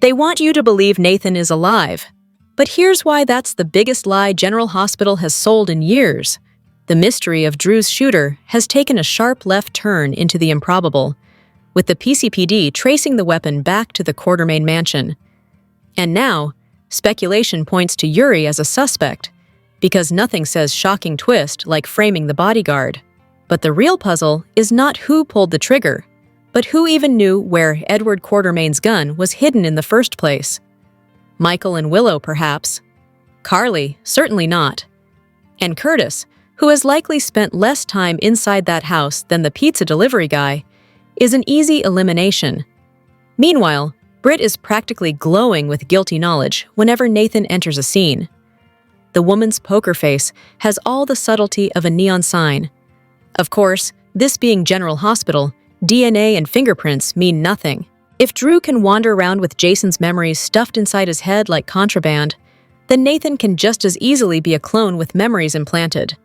They want you to believe Nathan is alive. But here's why that's the biggest lie General Hospital has sold in years. The mystery of Drew's shooter has taken a sharp left turn into the improbable, with the PCPD tracing the weapon back to the Quartermain mansion. And now, speculation points to Yuri as a suspect, because nothing says shocking twist like framing the bodyguard. But the real puzzle is not who pulled the trigger, but who even knew where Edward Quartermain's gun was hidden in the first place. Michael and Willow, perhaps. Carly, certainly not. And Curtis, who has likely spent less time inside that house than the pizza delivery guy, is an easy elimination. Meanwhile, Britt is practically glowing with guilty knowledge whenever Nathan enters a scene. The woman's poker face has all the subtlety of a neon sign. Of course, this being General Hospital, DNA and fingerprints mean nothing. If Drew can wander around with Jason's memories stuffed inside his head like contraband, then Nathan can just as easily be a clone with memories implanted.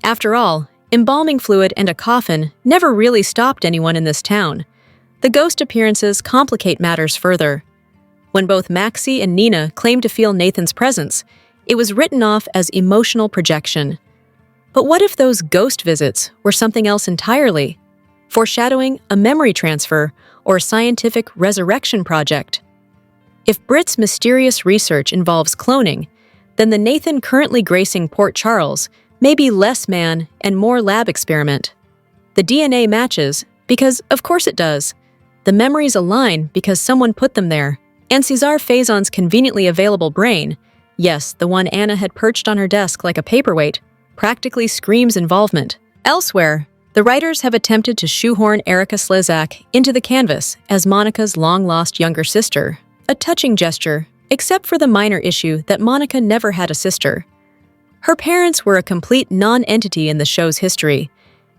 After all, embalming fluid and a coffin never really stopped anyone in this town. The ghost appearances complicate matters further. When both Maxie and Nina claimed to feel Nathan's presence, it was written off as emotional projection. But what if those ghost visits were something else entirely? Foreshadowing a memory transfer or a scientific resurrection project? If Britt's mysterious research involves cloning, then the Nathan currently gracing Port Charles may be less man and more lab experiment. The DNA matches because, of course it does. The memories align because someone put them there. And Cesar Faison's conveniently available brain, yes, the one Anna had perched on her desk like a paperweight, practically screams involvement. Elsewhere, the writers have attempted to shoehorn Erica Slezak into the canvas as Monica's long-lost younger sister. A touching gesture, except for the minor issue that Monica never had a sister. Her parents were a complete non-entity in the show's history,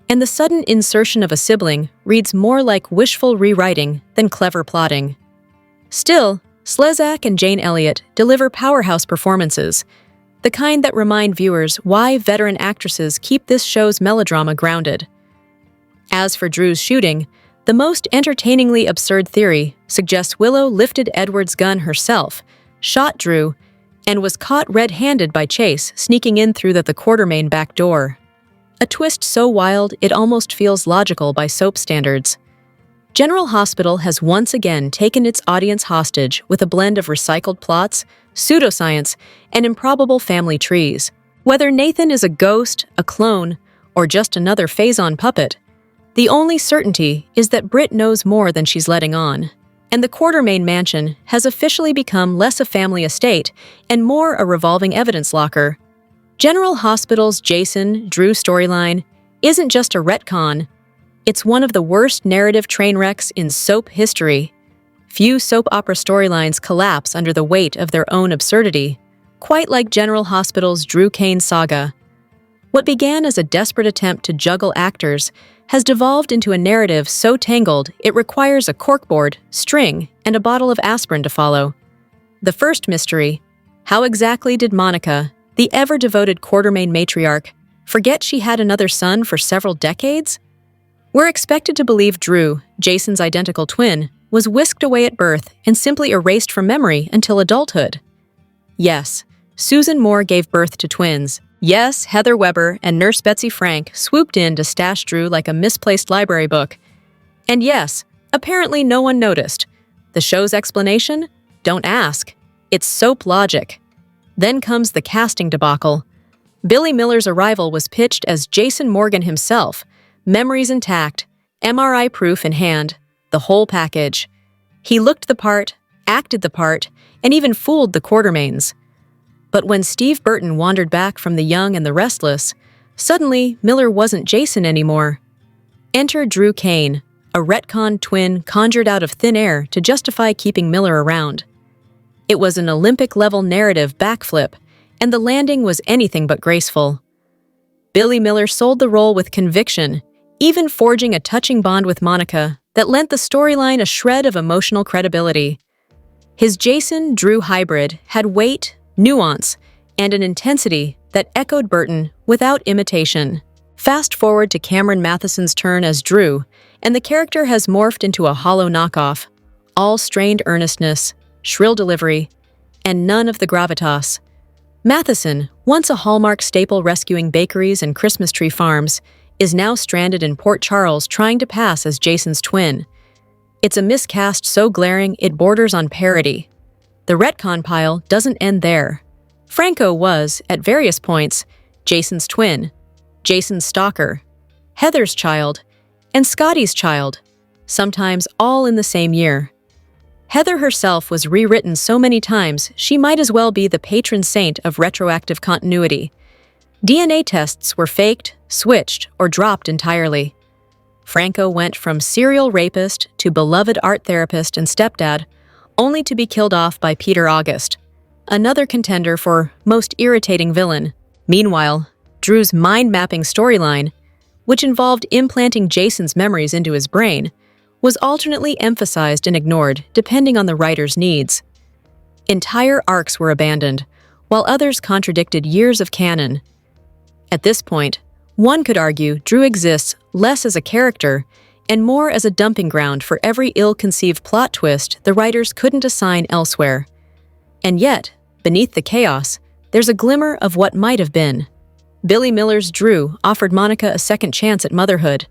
and the sudden insertion of a sibling reads more like wishful rewriting than clever plotting. Still, Slezak and Jane Elliott deliver powerhouse performances, the kind that remind viewers why veteran actresses keep this show's melodrama grounded. As for Drew's shooting, the most entertainingly absurd theory suggests Willow lifted Edward's gun herself, shot Drew, and was caught red-handed by Chase sneaking in through the Quartermain back door. A twist so wild it almost feels logical by soap standards. General Hospital has once again taken its audience hostage with a blend of recycled plots, pseudoscience, and improbable family trees. Whether Nathan is a ghost, a clone, or just another Faison puppet, the only certainty is that Britt knows more than she's letting on. And the Quartermain mansion has officially become less a family estate and more a revolving evidence locker. General Hospital's Jason-Drew storyline isn't just a retcon, it's one of the worst narrative train wrecks in soap history. Few soap opera storylines collapse under the weight of their own absurdity, quite like General Hospital's Drew Kane saga. What began as a desperate attempt to juggle actors has devolved into a narrative so tangled it requires a corkboard, string, and a bottle of aspirin to follow. The first mystery: how exactly did Monica, the ever-devoted Quartermain matriarch, forget she had another son for several decades? We're expected to believe Drew, Jason's identical twin, was whisked away at birth and simply erased from memory until adulthood. Yes, Susan Moore gave birth to twins. Yes, Heather Weber and Nurse Betsy Frank swooped in to stash Drew like a misplaced library book. And yes, apparently no one noticed. The show's explanation? Don't ask. It's soap logic. Then comes the casting debacle. Billy Miller's arrival was pitched as Jason Morgan himself, memories intact, MRI proof in hand, the whole package. He looked the part, acted the part, and even fooled the Quartermains. But when Steve Burton wandered back from The Young and the Restless, suddenly Miller wasn't Jason anymore. Enter Drew Kane, a retcon twin conjured out of thin air to justify keeping Miller around. It was an Olympic-level narrative backflip, and the landing was anything but graceful. Billy Miller sold the role with conviction, even forging a touching bond with Monica that lent the storyline a shred of emotional credibility. His Jason-Drew hybrid had weight, nuance, and an intensity that echoed Burton without imitation. Fast forward to Cameron Matheson's turn as Drew, and the character has morphed into a hollow knockoff, all strained earnestness, shrill delivery, and none of the gravitas. Matheson, once a Hallmark staple rescuing bakeries and Christmas tree farms, is now stranded in Port Charles trying to pass as Jason's twin. It's a miscast so glaring it borders on parody. The retcon pile doesn't end there. Franco was, at various points, Jason's twin, Jason's stalker, Heather's child, and Scotty's child, sometimes all in the same year. Heather herself was rewritten so many times she might as well be the patron saint of retroactive continuity. DNA tests were faked, switched, or dropped entirely. Franco went from serial rapist to beloved art therapist and stepdad, only to be killed off by Peter August, another contender for most irritating villain. Meanwhile, Drew's mind-mapping storyline, which involved implanting Jason's memories into his brain, was alternately emphasized and ignored depending on the writer's needs. Entire arcs were abandoned, while others contradicted years of canon. At this point, one could argue Drew exists less as a character and more as a dumping ground for every ill-conceived plot twist the writers couldn't assign elsewhere. And yet, beneath the chaos, there's a glimmer of what might have been. Billy Miller's Drew offered Monica a second chance at motherhood,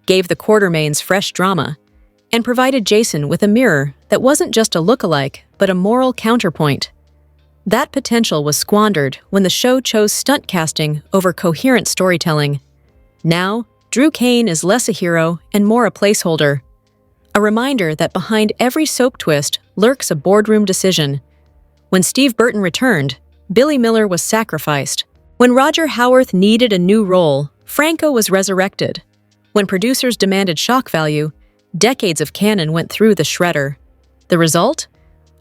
gave the Quartermaines fresh drama, and provided Jason with a mirror that wasn't just a look-alike, but a moral counterpoint. That potential was squandered when the show chose stunt casting over coherent storytelling. Now, Drew Kane is less a hero and more a placeholder. A reminder that behind every soap twist lurks a boardroom decision. When Steve Burton returned, Billy Miller was sacrificed. When Roger Howarth needed a new role, Franco was resurrected. When producers demanded shock value, decades of canon went through the shredder. The result?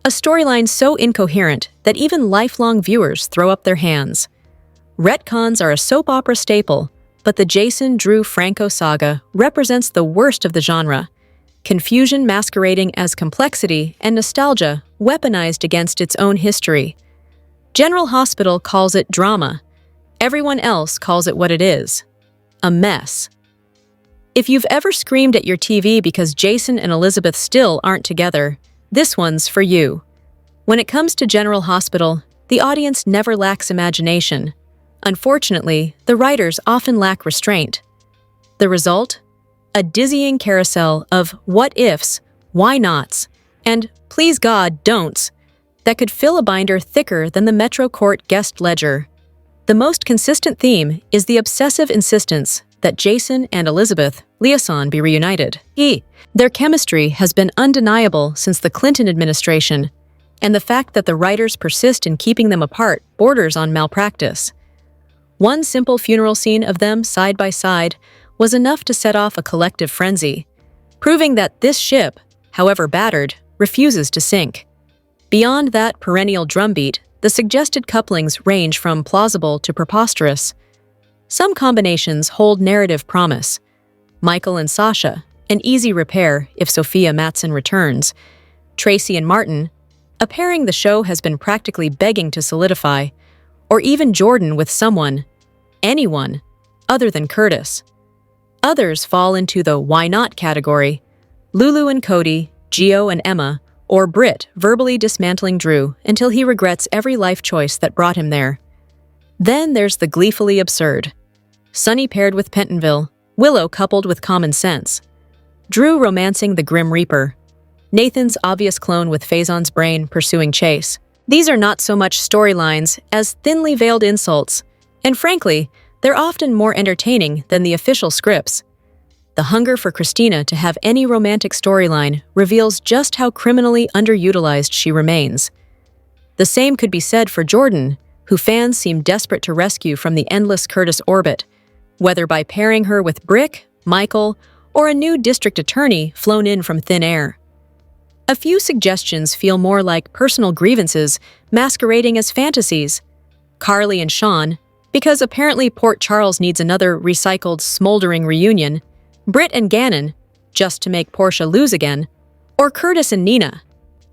A storyline so incoherent that even lifelong viewers throw up their hands. Retcons are a soap opera staple, but the Jason Drew Franco saga represents the worst of the genre. Confusion masquerading as complexity and nostalgia weaponized against its own history. General Hospital calls it drama. Everyone else calls it what it is: a mess. If you've ever screamed at your TV because Jason and Elizabeth still aren't together, this one's for you. When it comes to General Hospital, the audience never lacks imagination. Unfortunately, the writers often lack restraint. The result? A dizzying carousel of what-ifs, why-nots, and please God, don'ts that could fill a binder thicker than the Metro Court guest ledger. The most consistent theme is the obsessive insistence that Jason and Elizabeth liaison be reunited. Their chemistry has been undeniable since the Clinton administration, and the fact that the writers persist in keeping them apart borders on malpractice. One simple funeral scene of them side by side was enough to set off a collective frenzy, proving that this ship, however battered, refuses to sink. Beyond that perennial drumbeat, the suggested couplings range from plausible to preposterous. Some combinations hold narrative promise. Michael and Sasha, an easy repair if Sophia Matson returns. Tracy and Martin, a pairing the show has been practically begging to solidify. Or even Jordan with someone, anyone, other than Curtis. Others fall into the why not category. Lulu and Cody, Gio and Emma, or Britt verbally dismantling Drew until he regrets every life choice that brought him there. Then there's the gleefully absurd. Sunny paired with Pentonville, Willow coupled with common sense. Drew romancing the Grim Reaper. Nathan's obvious clone with Faison's brain pursuing Chase. These are not so much storylines as thinly veiled insults, and frankly, they're often more entertaining than the official scripts. The hunger for Christina to have any romantic storyline reveals just how criminally underutilized she remains. The same could be said for Jordan, who fans seem desperate to rescue from the endless Curtis orbit, whether by pairing her with Brick, Michael, or a new district attorney flown in from thin air. A few suggestions feel more like personal grievances masquerading as fantasies. Carly and Sean, because apparently Port Charles needs another recycled, smoldering reunion. Britt and Gannon, just to make Portia lose again. Or Curtis and Nina,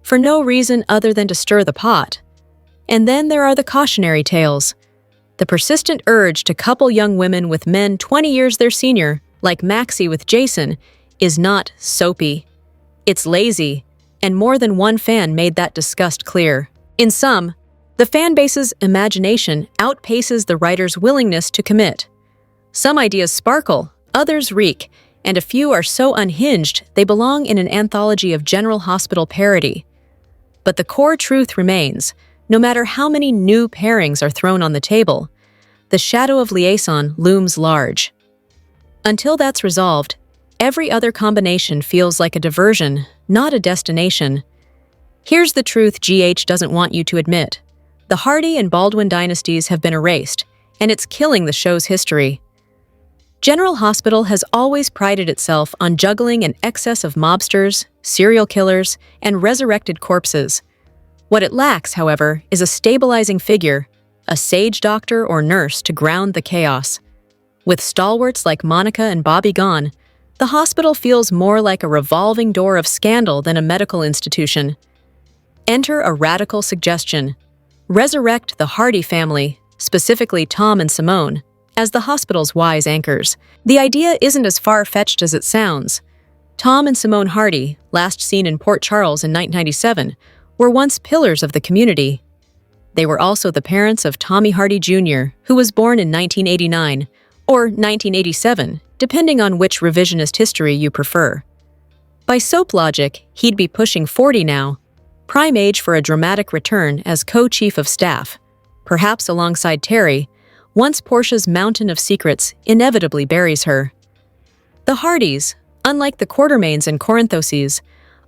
for no reason other than to stir the pot. And then there are the cautionary tales. The persistent urge to couple young women with men 20 years their senior, like Maxie with Jason, is not soapy. It's lazy, and more than one fan made that disgust clear. In sum, the fanbase's imagination outpaces the writer's willingness to commit. Some ideas sparkle, others reek, and a few are so unhinged they belong in an anthology of General Hospital parody. But the core truth remains, no matter how many new pairings are thrown on the table, the shadow of liaison looms large. Until that's resolved, every other combination feels like a diversion, not a destination. Here's the truth GH doesn't want you to admit. The Hardy and Baldwin dynasties have been erased, and it's killing the show's history. General Hospital has always prided itself on juggling an excess of mobsters, serial killers, and resurrected corpses. What it lacks, however, is a stabilizing figure, a sage doctor or nurse to ground the chaos. With stalwarts like Monica and Bobby gone, the hospital feels more like a revolving door of scandal than a medical institution. Enter a radical suggestion. Resurrect the Hardy family, specifically Tom and Simone, as the hospital's wise anchors. The idea isn't as far-fetched as it sounds. Tom and Simone Hardy, last seen in Port Charles in 1997, were once pillars of the community. They were also the parents of Tommy Hardy Jr., who was born in 1989, or 1987, depending on which revisionist history you prefer. By soap logic, he'd be pushing 40 now, prime age for a dramatic return as co-chief of staff, perhaps alongside Terry, once Portia's mountain of secrets inevitably buries her. The Hardys, unlike the Quartermains and Corinthoses,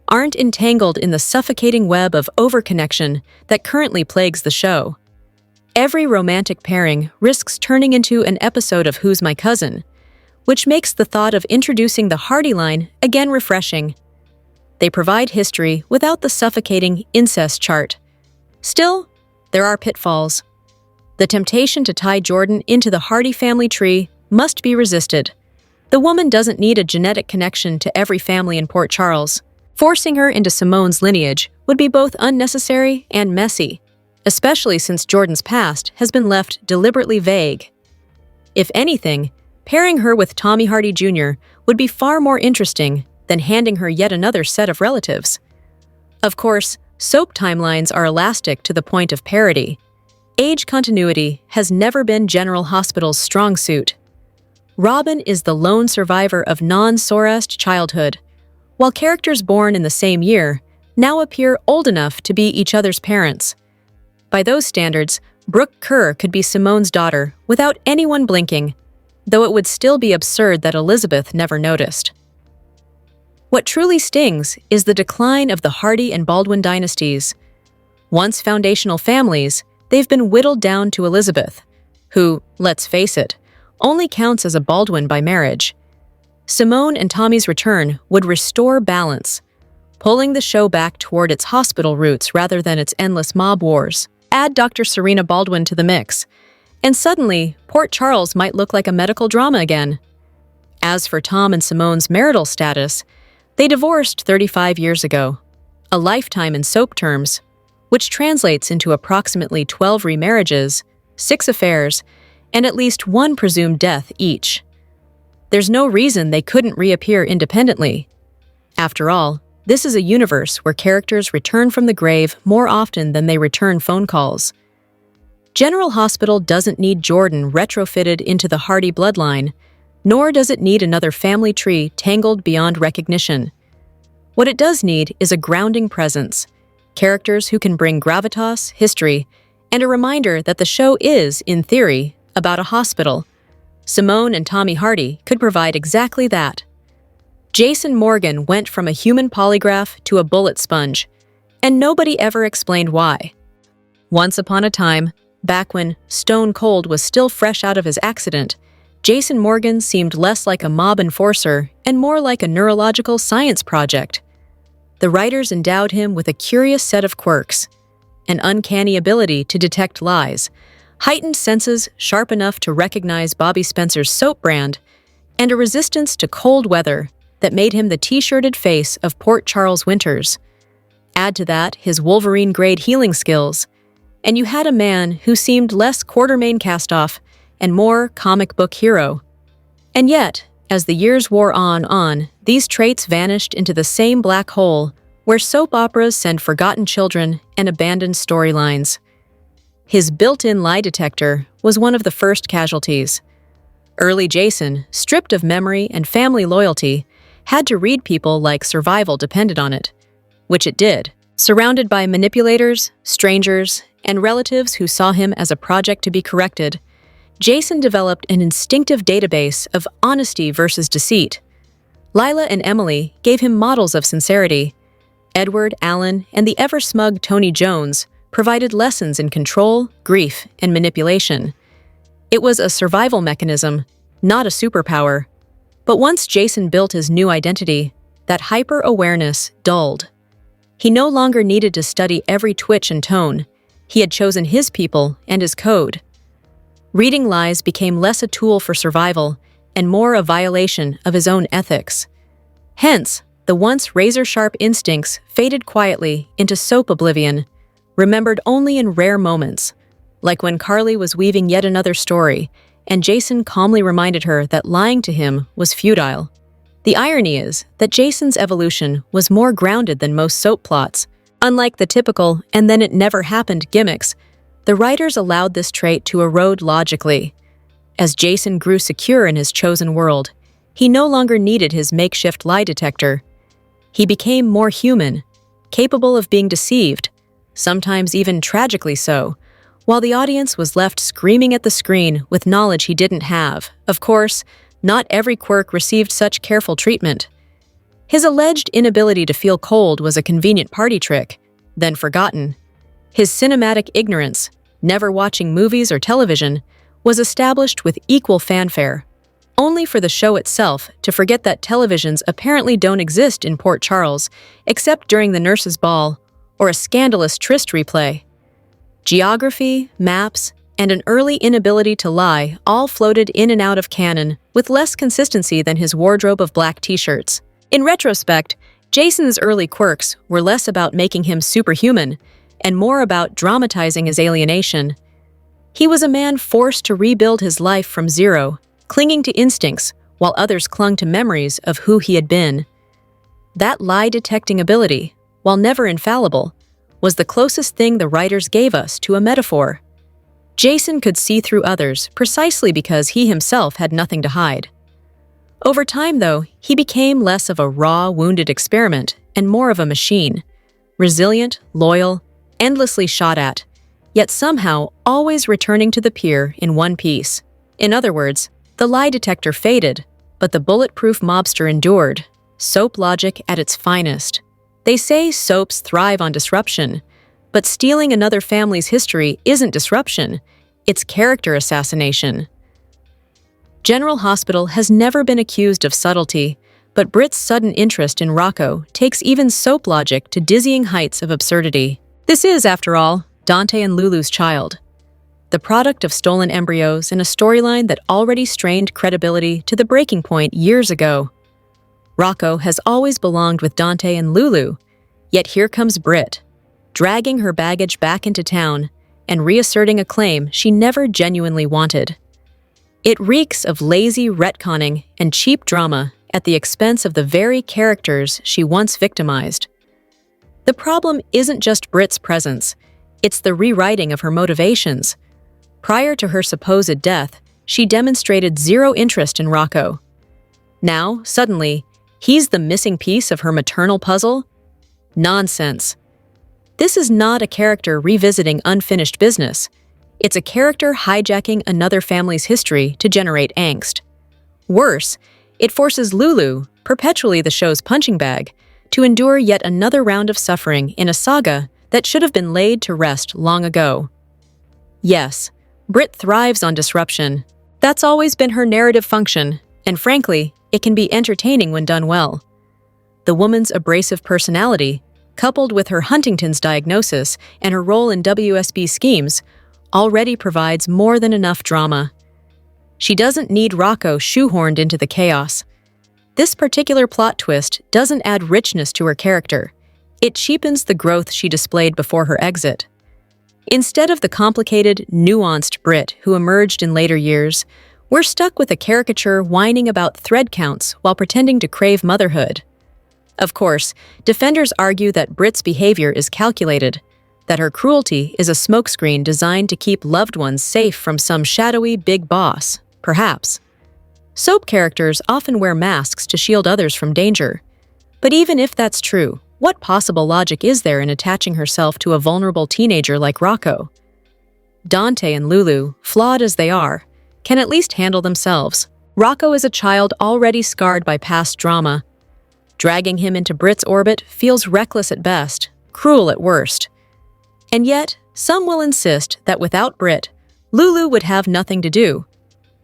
aren't entangled in the suffocating web of overconnection that currently plagues the show. Every romantic pairing risks turning into an episode of Who's My Cousin, which makes the thought of introducing the Hardy line again refreshing. They provide history without the suffocating incest chart. Still, there are pitfalls. The temptation to tie Jordan into the Hardy family tree must be resisted. The woman doesn't need a genetic connection to every family in Port Charles. Forcing her into Simone's lineage would be both unnecessary and messy, especially since Jordan's past has been left deliberately vague. If anything, pairing her with Tommy Hardy Jr. would be far more interesting than handing her yet another set of relatives. Of course, soap timelines are elastic to the point of parody. Age continuity has never been General Hospital's strong suit. Robin is the lone survivor of non-Sorast childhood, while characters born in the same year now appear old enough to be each other's parents. By those standards, Brooke Kerr could be Simone's daughter without anyone blinking, though it would still be absurd that Elizabeth never noticed. What truly stings is the decline of the Hardy and Baldwin dynasties. Once foundational families, they've been whittled down to Elizabeth, who, let's face it, only counts as a Baldwin by marriage. Simone and Tommy's return would restore balance, pulling the show back toward its hospital roots rather than its endless mob wars. Add Dr. Serena Baldwin to the mix, and suddenly, Port Charles might look like a medical drama again. As for Tom and Simone's marital status, they divorced 35 years ago, a lifetime in soap terms, which translates into approximately 12 remarriages, 6 affairs, and at least 1 presumed death each. There's no reason they couldn't reappear independently. After all, this is a universe where characters return from the grave more often than they return phone calls. General Hospital doesn't need Jordan retrofitted into the Hardy bloodline, nor does it need another family tree tangled beyond recognition. What it does need is a grounding presence, characters who can bring gravitas, history, and a reminder that the show is, in theory, about a hospital. Simone and Tommy Hardy could provide exactly that. Jason Morgan went from a human polygraph to a bullet sponge, and nobody ever explained why. Once upon a time, back when Stone Cold was still fresh out of his accident, Jason Morgan seemed less like a mob enforcer and more like a neurological science project. The writers endowed him with a curious set of quirks, an uncanny ability to detect lies, heightened senses sharp enough to recognize Bobby Spencer's soap brand, and a resistance to cold weather that made him the t-shirted face of Port Charles winters. Add to that his Wolverine-grade healing skills, and you had a man who seemed less Quartermain cast-off and more comic book hero. And yet, as the years wore on, these traits vanished into the same black hole, where soap operas send forgotten children and abandoned storylines. His built-in lie detector was one of the first casualties. Early Jason, stripped of memory and family loyalty, had to read people like survival depended on it, which it did. Surrounded by manipulators, strangers, and relatives who saw him as a project to be corrected, Jason developed an instinctive database of honesty versus deceit. Lila and Emily gave him models of sincerity. Edward, Alan, and the ever-smug Tony Jones provided lessons in control, grief, and manipulation. It was a survival mechanism, not a superpower. But once Jason built his new identity, that hyper-awareness dulled. He no longer needed to study every twitch and tone. He had chosen his people and his code. Reading lies became less a tool for survival and more a violation of his own ethics. Hence, the once razor-sharp instincts faded quietly into soap oblivion, remembered only in rare moments, like when Carly was weaving yet another story, and Jason calmly reminded her that lying to him was futile. The irony is that Jason's evolution was more grounded than most soap plots. Unlike the typical "and then it never happened" gimmicks, the writers allowed this trait to erode logically. As Jason grew secure in his chosen world, he no longer needed his makeshift lie detector. He became more human, capable of being deceived, sometimes even tragically so, while the audience was left screaming at the screen with knowledge he didn't have. Of course, not every quirk received such careful treatment. His alleged inability to feel cold was a convenient party trick, then forgotten. His cinematic ignorance, never watching movies or television, was established with equal fanfare, only for the show itself to forget that televisions apparently don't exist in Port Charles, except during the nurse's ball or a scandalous tryst replay. Geography, maps, and an early inability to lie all floated in and out of canon with less consistency than his wardrobe of black t-shirts. In retrospect, Jason's early quirks were less about making him superhuman and more about dramatizing his alienation. He was a man forced to rebuild his life from zero, clinging to instincts while others clung to memories of who he had been. That lie-detecting ability, while never infallible, was the closest thing the writers gave us to a metaphor. Jason could see through others precisely because he himself had nothing to hide. Over time, though, he became less of a raw, wounded experiment and more of a machine, resilient, loyal, endlessly shot at, yet somehow always returning to the pier in one piece. In other words, the lie detector faded, but the bulletproof mobster endured, soap logic at its finest. They say soaps thrive on disruption, but stealing another family's history isn't disruption, it's character assassination. General Hospital has never been accused of subtlety, but Britt's sudden interest in Rocco takes even soap logic to dizzying heights of absurdity. This is, after all, Dante and Lulu's child, the product of stolen embryos in a storyline that already strained credibility to the breaking point years ago. Rocco has always belonged with Dante and Lulu, yet here comes Britt, dragging her baggage back into town and reasserting a claim she never genuinely wanted. It reeks of lazy retconning and cheap drama at the expense of the very characters she once victimized. The problem isn't just Britt's presence, it's the rewriting of her motivations. Prior to her supposed death, she demonstrated zero interest in Rocco. Now, suddenly, he's the missing piece of her maternal puzzle? Nonsense. This is not a character revisiting unfinished business. It's a character hijacking another family's history to generate angst. Worse, it forces Lulu, perpetually the show's punching bag, to endure yet another round of suffering in a saga that should have been laid to rest long ago. Yes, Britt thrives on disruption. That's always been her narrative function, and frankly, it can be entertaining when done well. The woman's abrasive personality, coupled with her Huntington's diagnosis and her role in WSB schemes, already provides more than enough drama. She doesn't need Rocco shoehorned into the chaos. This particular plot twist doesn't add richness to her character. It cheapens the growth she displayed before her exit. Instead of the complicated, nuanced Britt who emerged in later years, we're stuck with a caricature whining about thread counts while pretending to crave motherhood. Of course, defenders argue that Britt's behavior is calculated, that her cruelty is a smokescreen designed to keep loved ones safe from some shadowy big boss, perhaps. Soap characters often wear masks to shield others from danger. But even if that's true, what possible logic is there in attaching herself to a vulnerable teenager like Rocco? Dante and Lulu, flawed as they are, can at least handle themselves. Rocco is a child already scarred by past drama. Dragging him into Britt's orbit feels reckless at best, cruel at worst. And yet, some will insist that without Britt, Lulu would have nothing to do.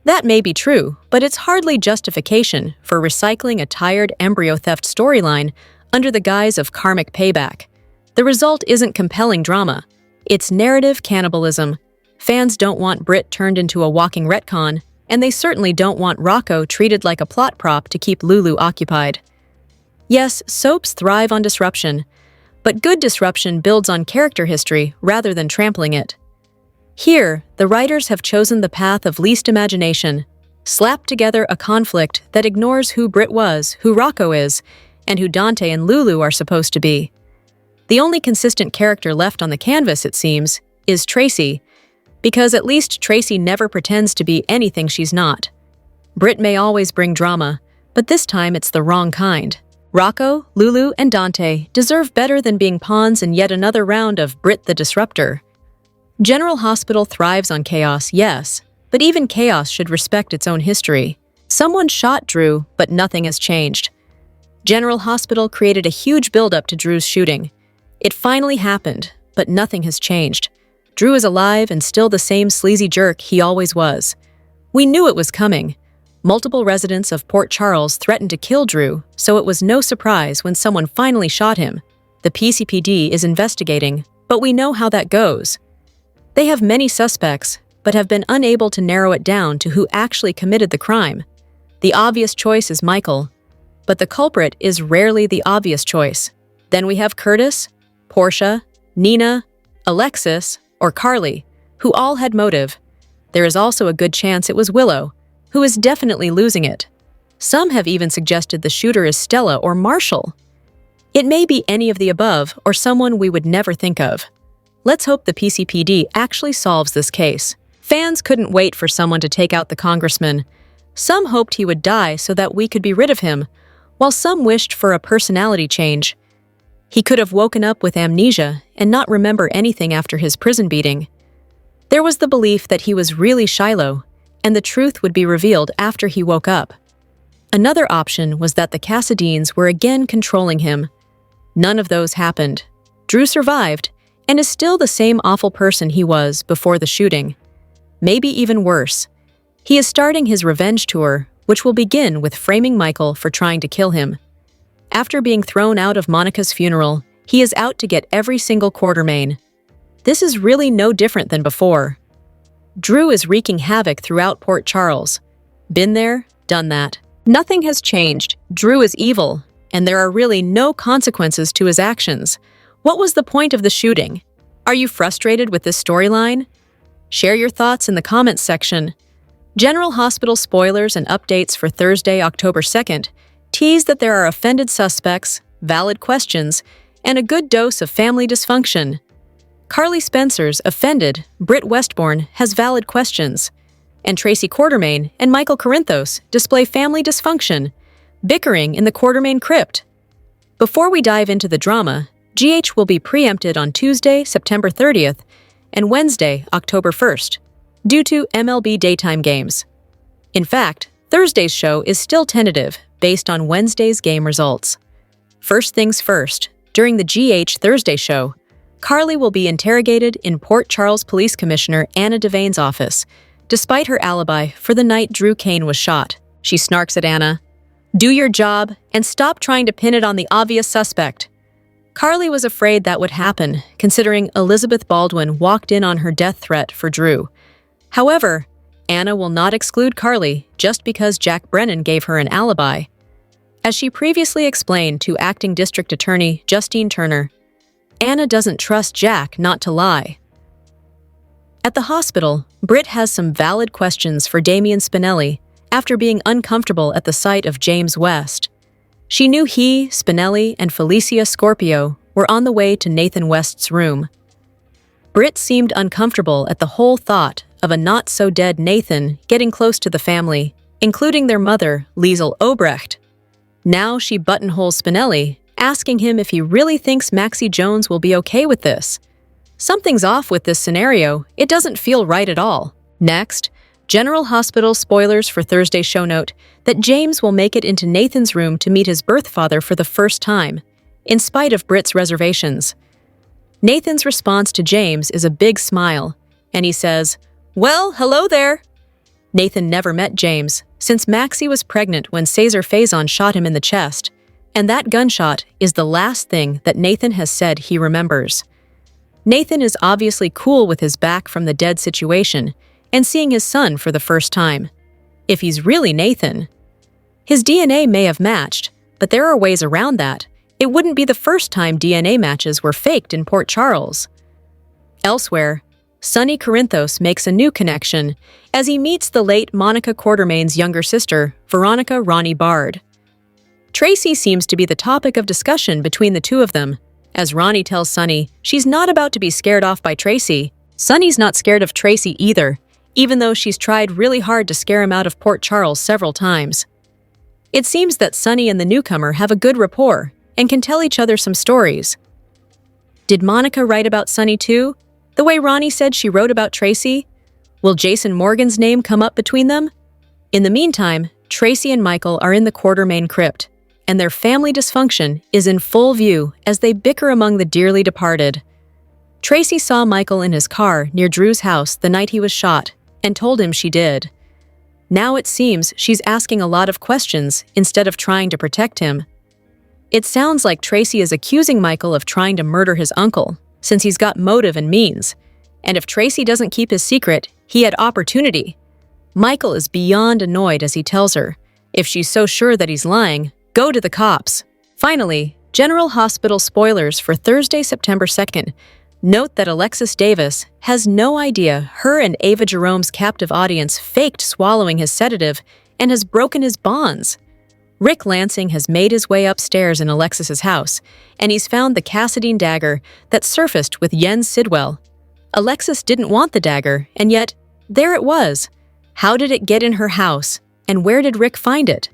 That may be true, but it's hardly justification for recycling a tired embryo theft storyline under the guise of karmic payback. The result isn't compelling drama. It's narrative cannibalism. Fans don't want Britt turned into a walking retcon, and they certainly don't want Rocco treated like a plot prop to keep Lulu occupied. Yes, soaps thrive on disruption, but good disruption builds on character history rather than trampling it. Here, the writers have chosen the path of least imagination, slapped together a conflict that ignores who Britt was, who Rocco is, and who Dante and Lulu are supposed to be. The only consistent character left on the canvas, it seems, is Tracy, because at least Tracy never pretends to be anything she's not. Britt may always bring drama, but this time it's the wrong kind. Rocco, Lulu, and Dante deserve better than being pawns in yet another round of Britt the Disruptor. General Hospital thrives on chaos, yes, but even chaos should respect its own history. Someone shot Drew, but nothing has changed. General Hospital created a huge buildup to Drew's shooting. It finally happened, but nothing has changed. Drew is alive and still the same sleazy jerk he always was. We knew it was coming. Multiple residents of Port Charles threatened to kill Drew, so it was no surprise when someone finally shot him. The PCPD is investigating, but we know how that goes. They have many suspects, but have been unable to narrow it down to who actually committed the crime. The obvious choice is Michael, but the culprit is rarely the obvious choice. Then we have Curtis, Portia, Nina, Alexis, or Carly, who all had motive. There is also a good chance it was Willow, who is definitely losing it. Some have even suggested the shooter is Stella or Marshall. It may be any of the above or someone we would never think of. Let's hope the PCPD actually solves this case. Fans couldn't wait for someone to take out the congressman. Some hoped he would die so that we could be rid of him, while some wished for a personality change. He could have woken up with amnesia and not remember anything after his prison beating. There was the belief that he was really Shiloh, and the truth would be revealed after he woke up. Another option was that the Cassadines were again controlling him. None of those happened. Drew survived, and is still the same awful person he was before the shooting. Maybe even worse. He is starting his revenge tour, which will begin with framing Michael for trying to kill him. After being thrown out of Monica's funeral, he is out to get every single Quartermain. This is really no different than before. Drew is wreaking havoc throughout Port Charles. Been there, done that. Nothing has changed. Drew is evil, and there are really no consequences to his actions. What was the point of the shooting? Are you frustrated with this storyline? Share your thoughts in the comments section. General Hospital spoilers and updates for Thursday, October 2nd tease that there are offended suspects, valid questions, and a good dose of family dysfunction. Carly Spencer's offended, Britt Westbourne has valid questions, and Tracy Quartermain and Michael Corinthos display family dysfunction, bickering in the Quartermain crypt. Before we dive into the drama, GH will be preempted on Tuesday, September 30th, and Wednesday, October 1st, due to MLB daytime games. In fact, Thursday's show is still tentative, based on Wednesday's game results. First things first, during the GH Thursday show, Carly will be interrogated in Port Charles Police Commissioner Anna Devane's office, despite her alibi for the night Drew Kane was shot. She snarks at Anna, "Do your job, and stop trying to pin it on the obvious suspect." Carly was afraid that would happen, considering Elizabeth Baldwin walked in on her death threat for Drew. However, Anna will not exclude Carly just because Jack Brennan gave her an alibi. As she previously explained to Acting District Attorney Justine Turner, Anna doesn't trust Jack not to lie. At the hospital, Britt has some valid questions for Damian Spinelli after being uncomfortable at the sight of James West. She knew he, Spinelli, and Felicia Scorpio were on the way to Nathan West's room. Britt seemed uncomfortable at the whole thought of a not-so-dead Nathan getting close to the family, including their mother, Liesel Obrecht. Now she buttonholes Spinelli, asking him if he really thinks Maxie Jones will be okay with this. Something's off with this scenario. It doesn't feel right at all. Next, General Hospital spoilers for Thursday show note that James will make it into Nathan's room to meet his birth father for the first time, in spite of Britt's reservations. Nathan's response to James is a big smile, and he says, "Well, hello there." Nathan never met James, since Maxie was pregnant when Cesar Faison shot him in the chest, and that gunshot is the last thing that Nathan has said he remembers. Nathan is obviously cool with his back from the dead situation and seeing his son for the first time. If he's really Nathan, his DNA may have matched, but there are ways around that. It wouldn't be the first time DNA matches were faked in Port Charles. Elsewhere, Sonny Corinthos makes a new connection as he meets the late Monica Quartermain's younger sister, Veronica Ronnie Bard. Tracy seems to be the topic of discussion between the two of them, as Ronnie tells Sonny she's not about to be scared off by Tracy. Sonny's not scared of Tracy either, even though she's tried really hard to scare him out of Port Charles several times. It seems that Sonny and the newcomer have a good rapport and can tell each other some stories. Did Monica write about Sonny too, the way Ronnie said she wrote about Tracy? Will Jason Morgan's name come up between them? In the meantime, Tracy and Michael are in the Quartermain crypt, and their family dysfunction is in full view as they bicker among the dearly departed. Tracy saw Michael in his car near Drew's house the night he was shot and told him she did. Now it seems she's asking a lot of questions instead of trying to protect him. It sounds like Tracy is accusing Michael of trying to murder his uncle, since he's got motive and means. And if Tracy doesn't keep his secret, he had opportunity. Michael is beyond annoyed as he tells her, if she's so sure that he's lying, go to the cops. Finally, General Hospital spoilers for Thursday, September 2nd. Note that Alexis Davis has no idea her and Ava Jerome's captive audience faked swallowing his sedative and has broken his bonds. Rick Lansing has made his way upstairs in Alexis's house, and he's found the Cassadine dagger that surfaced with Jens Sidwell. Alexis didn't want the dagger, and yet, there it was. How did it get in her house, and where did Rick find it?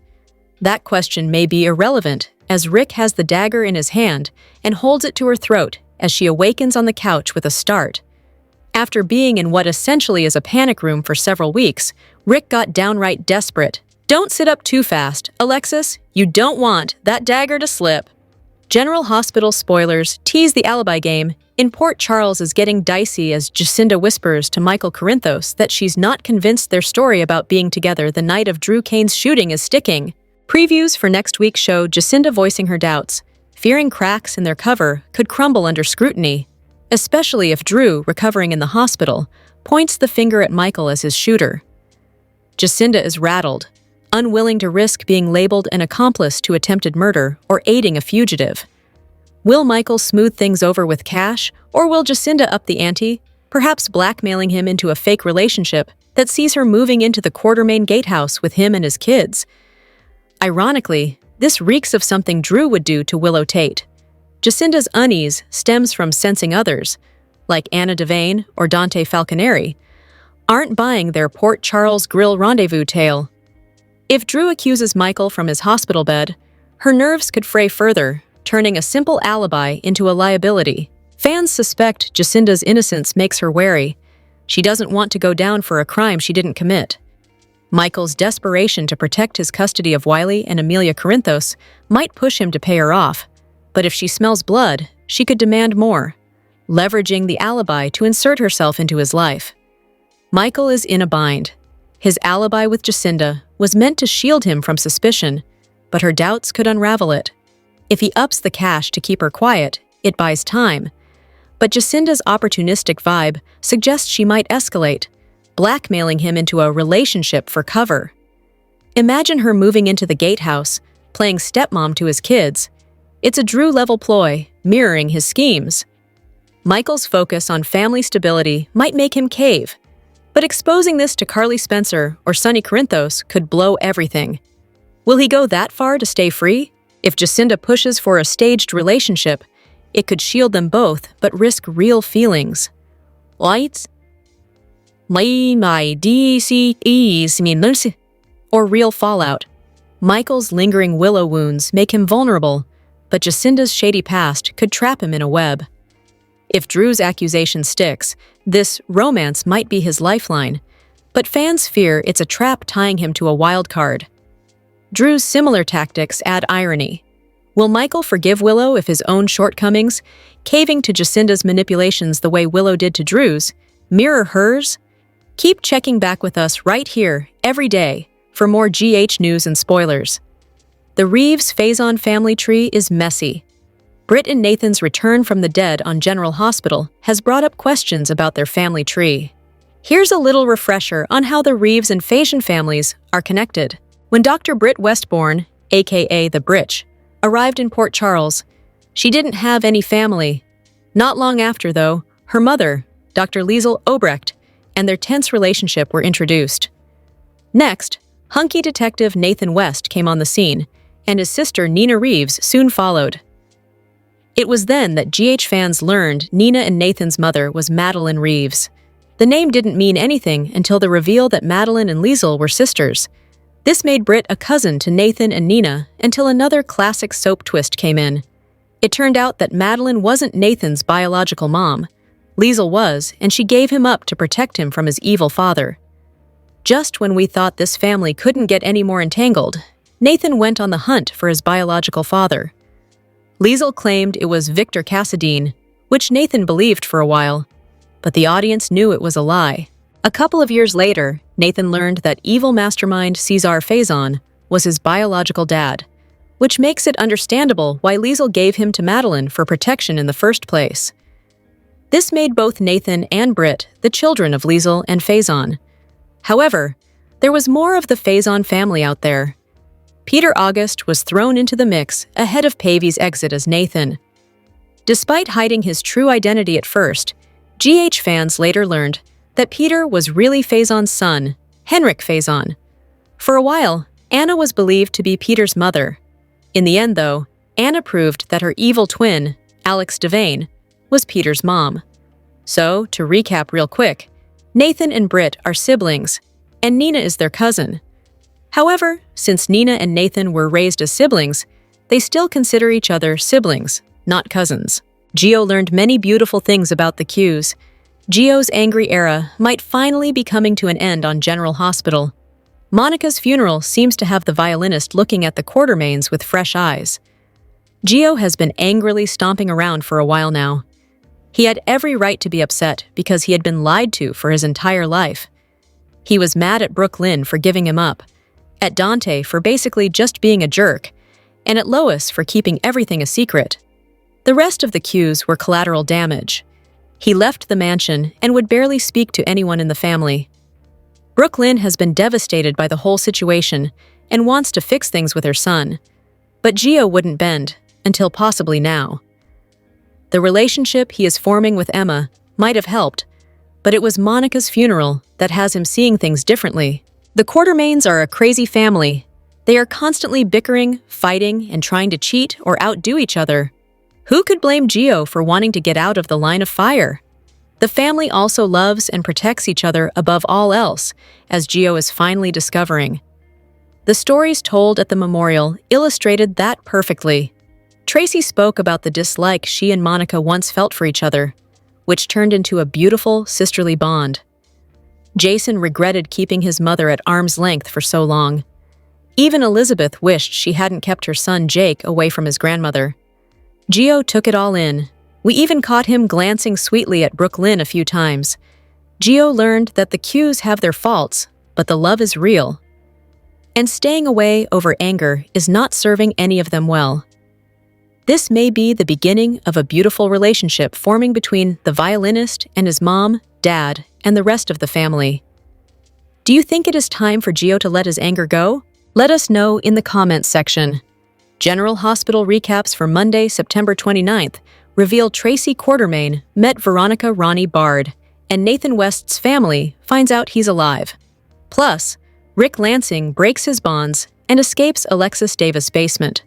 That question may be irrelevant, as Rick has the dagger in his hand and holds it to her throat as she awakens on the couch with a start. After being in what essentially is a panic room for several weeks, Rick got downright desperate. Don't sit up too fast, Alexis. You don't want that dagger to slip. General Hospital spoilers tease the alibi game. In Port Charles is getting dicey as Jacinda whispers to Michael Corinthos that she's not convinced their story about being together the night of Drew Kane's shooting is sticking. Previews for next week show Jacinda voicing her doubts, fearing cracks in their cover could crumble under scrutiny, especially if Drew, recovering in the hospital, points the finger at Michael as his shooter. Jacinda is rattled, unwilling to risk being labeled an accomplice to attempted murder or aiding a fugitive. Will Michael smooth things over with cash, or will Jacinda up the ante, perhaps blackmailing him into a fake relationship that sees her moving into the Quartermain gatehouse with him and his kids? Ironically, this reeks of something Drew would do to Willow Tate. Jacinda's unease stems from sensing others, like Anna Devane or Dante Falconeri, aren't buying their Port Charles Grill rendezvous tale. If Drew accuses Michael from his hospital bed, her nerves could fray further, turning a simple alibi into a liability. Fans suspect Jacinda's innocence makes her wary. She doesn't want to go down for a crime she didn't commit. Michael's desperation to protect his custody of Wiley and Amelia Corinthos might push him to pay her off, but if she smells blood, she could demand more, leveraging the alibi to insert herself into his life. Michael is in a bind. His alibi with Jacinda was meant to shield him from suspicion, but her doubts could unravel it. If he ups the cash to keep her quiet, it buys time. But Jacinda's opportunistic vibe suggests she might escalate, blackmailing him into a relationship for cover. Imagine her moving into the gatehouse, playing stepmom to his kids. It's a Drew-level ploy, mirroring his schemes. Michael's focus on family stability might make him cave, but exposing this to Carly Spencer or Sonny Corinthos could blow everything. Will he go that far to stay free? If Jacinda pushes for a staged relationship, it could shield them both but risk real feelings. Lights? Or real fallout. Michael's lingering Willow wounds make him vulnerable, but Jacinda's shady past could trap him in a web. If Drew's accusation sticks, this romance might be his lifeline, but fans fear it's a trap tying him to a wild card. Drew's similar tactics add irony. Will Michael forgive Willow if his own shortcomings, caving to Jacinda's manipulations the way Willow did to Drew's, mirror hers? Keep checking back with us right here, every day, for more GH news and spoilers. The Reeves-Faison family tree is messy. Britt and Nathan's return from the dead on General Hospital has brought up questions about their family tree. Here's a little refresher on how the Reeves and Faison families are connected. When Dr. Britt Westbourne, aka the Britch, arrived in Port Charles, she didn't have any family. Not long after, though, her mother, Dr. Liesl Obrecht, and their tense relationship were introduced. Next, hunky detective Nathan West came on the scene, and his sister Nina Reeves soon followed. It was then that GH fans learned Nina and Nathan's mother was Madeline Reeves. The name didn't mean anything until the reveal that Madeline and Liesl were sisters. This made Britt a cousin to Nathan and Nina until another classic soap twist came in. It turned out that Madeline wasn't Nathan's biological mom. Liesl was, and she gave him up to protect him from his evil father. Just when we thought this family couldn't get any more entangled, Nathan went on the hunt for his biological father. Liesl claimed it was Victor Cassadine, which Nathan believed for a while, but the audience knew it was a lie. A couple of years later, Nathan learned that evil mastermind Cesar Faison was his biological dad, which makes it understandable why Liesl gave him to Madeline for protection in the first place. This made both Nathan and Britt the children of Liesl and Faison. However, there was more of the Faison family out there. Peter August was thrown into the mix ahead of Pavy's exit as Nathan. Despite hiding his true identity at first, GH fans later learned that Peter was really Faison's son, Henrik Faison. For a while, Anna was believed to be Peter's mother. In the end, though, Anna proved that her evil twin, Alex Devane, was Peter's mom. So, to recap real quick, Nathan and Britt are siblings, and Nina is their cousin. However, since Nina and Nathan were raised as siblings, they still consider each other siblings, not cousins. Gio learned many beautiful things about the Qs. Gio's angry era might finally be coming to an end on General Hospital. Monica's funeral seems to have the violinist looking at the Quartermains with fresh eyes. Gio has been angrily stomping around for a while now. He had every right to be upset because he had been lied to for his entire life. He was mad at Brooke Lynn for giving him up, at Dante for basically just being a jerk, and at Lois for keeping everything a secret. The rest of the Qs were collateral damage. He left the mansion and would barely speak to anyone in the family. Brooke Lynn has been devastated by the whole situation and wants to fix things with her son, but Gio wouldn't bend, until possibly now. The relationship he is forming with Emma might have helped, but it was Monica's funeral that has him seeing things differently. The Quartermains are a crazy family. They are constantly bickering, fighting, and trying to cheat or outdo each other. Who could blame Gio for wanting to get out of the line of fire? The family also loves and protects each other above all else, as Gio is finally discovering. The stories told at the memorial illustrated that perfectly. Tracy spoke about the dislike she and Monica once felt for each other, which turned into a beautiful sisterly bond. Jason regretted keeping his mother at arm's length for so long. Even Elizabeth wished she hadn't kept her son Jake away from his grandmother. Gio took it all in. We even caught him glancing sweetly at Brooke Lynn a few times. Gio learned that the Qs have their faults, but the love is real. And staying away over anger is not serving any of them well. This may be the beginning of a beautiful relationship forming between the violinist and his mom, dad, and the rest of the family. Do you think it is time for Gio to let his anger go? Let us know in the comments section. General Hospital recaps for Monday, September 29th reveal Tracy Quartermain met Veronica Ronnie Bard, and Nathan West's family finds out he's alive. Plus, Rick Lansing breaks his bonds and escapes Alexis Davis' basement.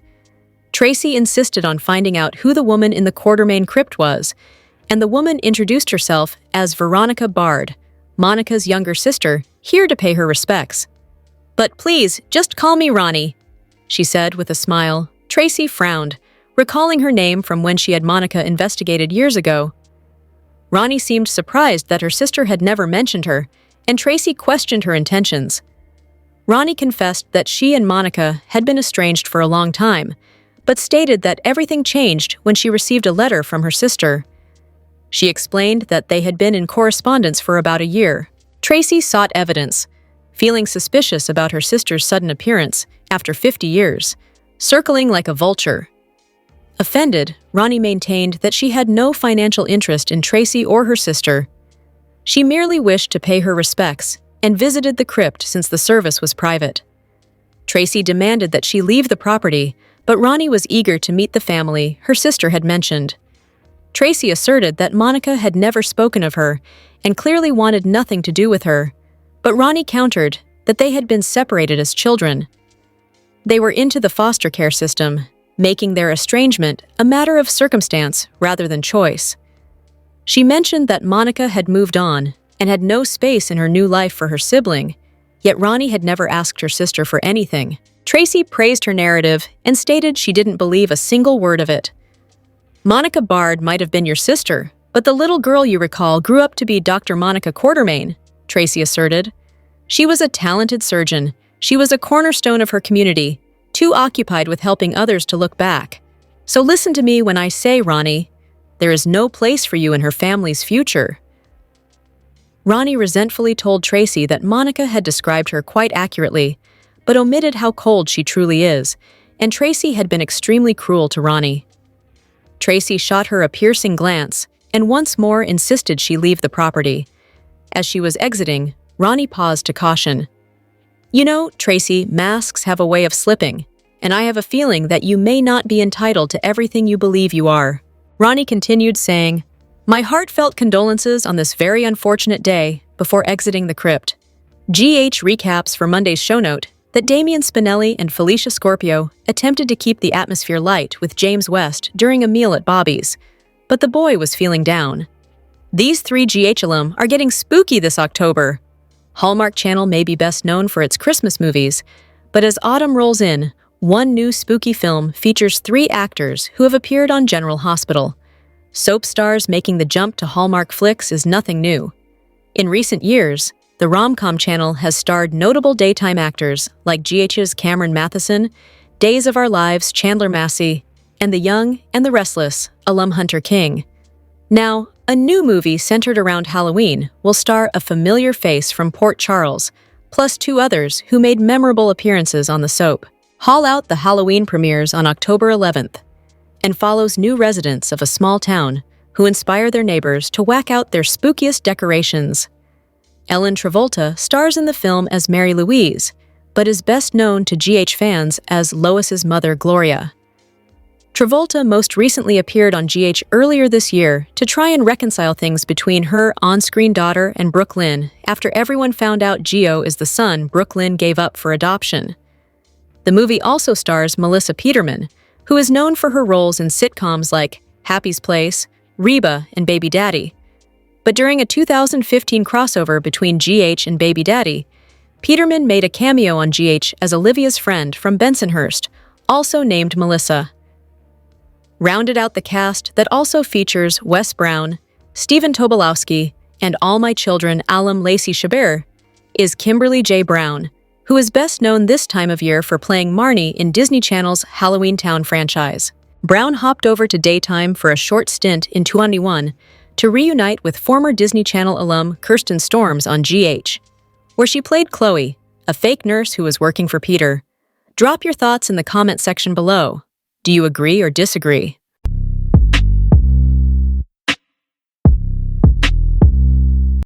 Tracy insisted on finding out who the woman in the Quartermain crypt was, and the woman introduced herself as Veronica Bard, Monica's younger sister, here to pay her respects. "But please, just call me Ronnie," she said with a smile. Tracy frowned, recalling her name from when she had Monica investigated years ago. Ronnie seemed surprised that her sister had never mentioned her, and Tracy questioned her intentions. Ronnie confessed that she and Monica had been estranged for a long time, but stated that everything changed when she received a letter from her sister. She explained that they had been in correspondence for about a year. Tracy sought evidence, feeling suspicious about her sister's sudden appearance after 50 years, circling like a vulture. Offended, Ronnie maintained that she had no financial interest in Tracy or her sister. She merely wished to pay her respects and visited the crypt since the service was private. Tracy demanded that she leave the property, but Ronnie was eager to meet the family her sister had mentioned. Tracy asserted that Monica had never spoken of her and clearly wanted nothing to do with her, but Ronnie countered that they had been separated as children. They were into the foster care system, making their estrangement a matter of circumstance rather than choice. She mentioned that Monica had moved on and had no space in her new life for her sibling, yet Ronnie had never asked her sister for anything. Tracy praised her narrative and stated she didn't believe a single word of it. "Monica Bard might have been your sister, but the little girl you recall grew up to be Dr. Monica Quartermain," Tracy asserted. "She was a talented surgeon. She was a cornerstone of her community, too occupied with helping others to look back. So listen to me when I say, Ronnie, there is no place for you in her family's future." Ronnie resentfully told Tracy that Monica had described her quite accurately, but omitted how cold she truly is, and Tracy had been extremely cruel to Ronnie. Tracy shot her a piercing glance and once more insisted she leave the property. As she was exiting, Ronnie paused to caution. "You know, Tracy, masks have a way of slipping, and I have a feeling that you may not be entitled to everything you believe you are." Ronnie continued saying, "My heartfelt condolences on this very unfortunate day," before exiting the crypt. GH recaps for Monday's show note that Damian Spinelli and Felicia Scorpio attempted to keep the atmosphere light with James West during a meal at Bobby's, but the boy was feeling down. These three GH alum are getting spooky this October. Hallmark Channel may be best known for its Christmas movies, but as autumn rolls in, one new spooky film features three actors who have appeared on General Hospital. Soap stars making the jump to Hallmark flicks is nothing new. In recent years, the rom-com channel has starred notable daytime actors like GH's Cameron Matheson, Days of Our Lives' Chandler Massey, and The Young and the Restless alum Hunter King. Now, a new movie centered around Halloween will star a familiar face from Port Charles, plus two others who made memorable appearances on the soap. Haul Out the Halloween premieres on October 11th and follows new residents of a small town who inspire their neighbors to whack out their spookiest decorations. Ellen Travolta stars in the film as Mary Louise, but is best known to GH fans as Lois's mother, Gloria. Travolta most recently appeared on GH earlier this year to try and reconcile things between her on-screen daughter and Brooke Lynn after everyone found out Gio is the son Brooke Lynn gave up for adoption. The movie also stars Melissa Peterman, who is known for her roles in sitcoms like Happy's Place, Reba, and Baby Daddy. But during a 2015 crossover between GH and Baby Daddy, Peterman made a cameo on GH as Olivia's friend from Bensonhurst, also named Melissa. Rounded out the cast that also features Wes Brown, Stephen Tobolowsky, and All My Children alum Lacey Chabert is Kimberly J. Brown, who is best known this time of year for playing Marnie in Disney Channel's Halloween Town franchise. Brown hopped over to daytime for a short stint in 2021 to reunite with former Disney Channel alum Kirsten Storms on GH, where she played Chloe, a fake nurse who was working for Peter. Drop your thoughts in the comment section below. Do you agree or disagree?